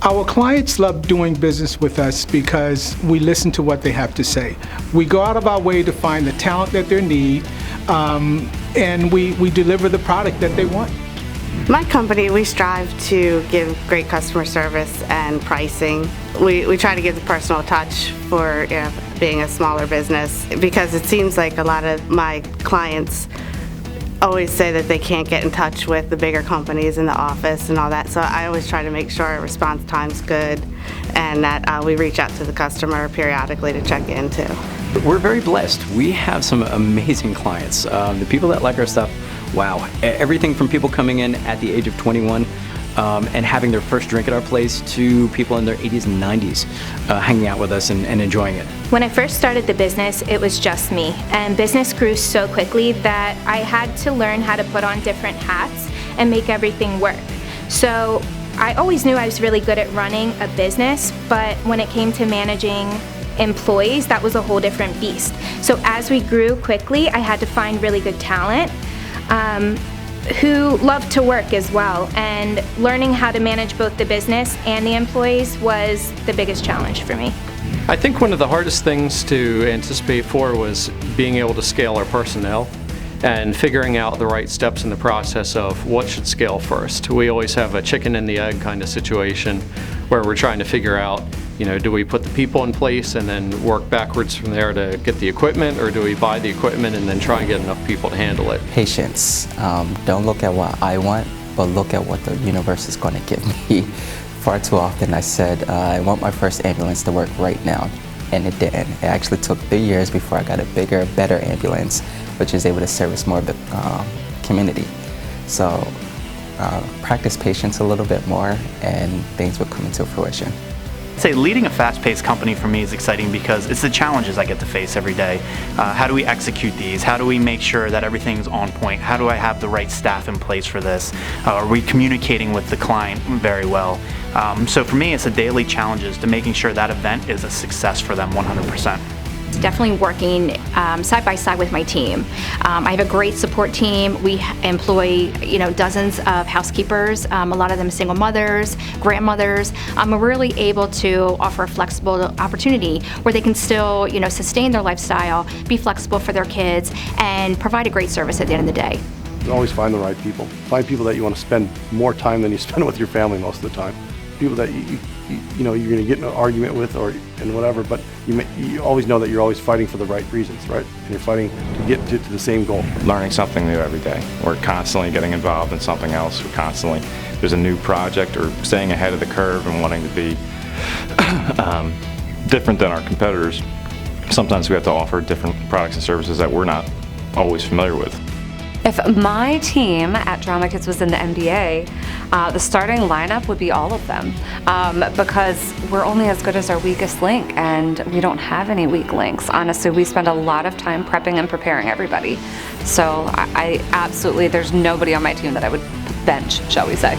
Our clients love doing business with us because we listen to what they have to say. We go out of our way to find the talent that they need, and we deliver the product that they want. My company, we strive to give great customer service and pricing. We try to give the personal touch for being a smaller business, because it seems like a lot of my clients always say that they can't get in touch with the bigger companies in the office and all that, so I always try to make sure our response time's good and that we reach out to the customer periodically to check in too. We're very blessed. We have some amazing clients. The people that like our stuff, wow. Everything from people coming in at the age of 21 and having their first drink at our place to people in their 80s and 90s hanging out with us and enjoying it. When I first started the business, it was just me, and business grew so quickly that I had to learn how to put on different hats and make everything work. So I always knew I was really good at running a business, but when it came to managing employees, that was a whole different beast. So as we grew quickly, I had to find really good talent who loved to work as well, and learning how to manage both the business and the employees was the biggest challenge for me. I think one of the hardest things to anticipate for was being able to scale our personnel and figuring out the right steps in the process of what should scale first. We always have a chicken and the egg kind of situation where we're trying to figure out, do we put the people in place and then work backwards from there to get the equipment, or do we buy the equipment and then try and get enough people to handle it? Patience. Don't look at what I want, but look at what the universe is going to give me. Far too often I said, I want my first ambulance to work right now, and it didn't. It actually took 3 years before I got a bigger, better ambulance, which is able to service more of the community. So practice patience a little bit more and things will come into fruition. I'd say leading a fast-paced company for me is exciting because it's the challenges I get to face every day. How do we execute these? How do we make sure that everything's on point? How do I have the right staff in place for this? Are we communicating with the client very well? So for me, it's the daily challenges to making sure that event is a success for them 100%. Definitely working side by side with my team. I have a great support team. We employ dozens of housekeepers, a lot of them single mothers, grandmothers. We're really able to offer a flexible opportunity where they can still sustain their lifestyle, be flexible for their kids, and provide a great service at the end of the day. Always find the right people. Find people that you want to spend more time than you spend with your family most of the time. People that you're going to get in an argument with and whatever, but you always know that you're always fighting for the right reasons, right? And you're fighting to get to the same goal. Learning something new every day. We're constantly getting involved in something else. There's a new project or staying ahead of the curve and wanting to be different than our competitors. Sometimes we have to offer different products and services that we're not always familiar with. If my team at Drama Kids was in the NBA, the starting lineup would be all of them, because we're only as good as our weakest link, and we don't have any weak links. Honestly, we spend a lot of time prepping and preparing everybody. So I absolutely, there's nobody on my team that I would bench, shall we say.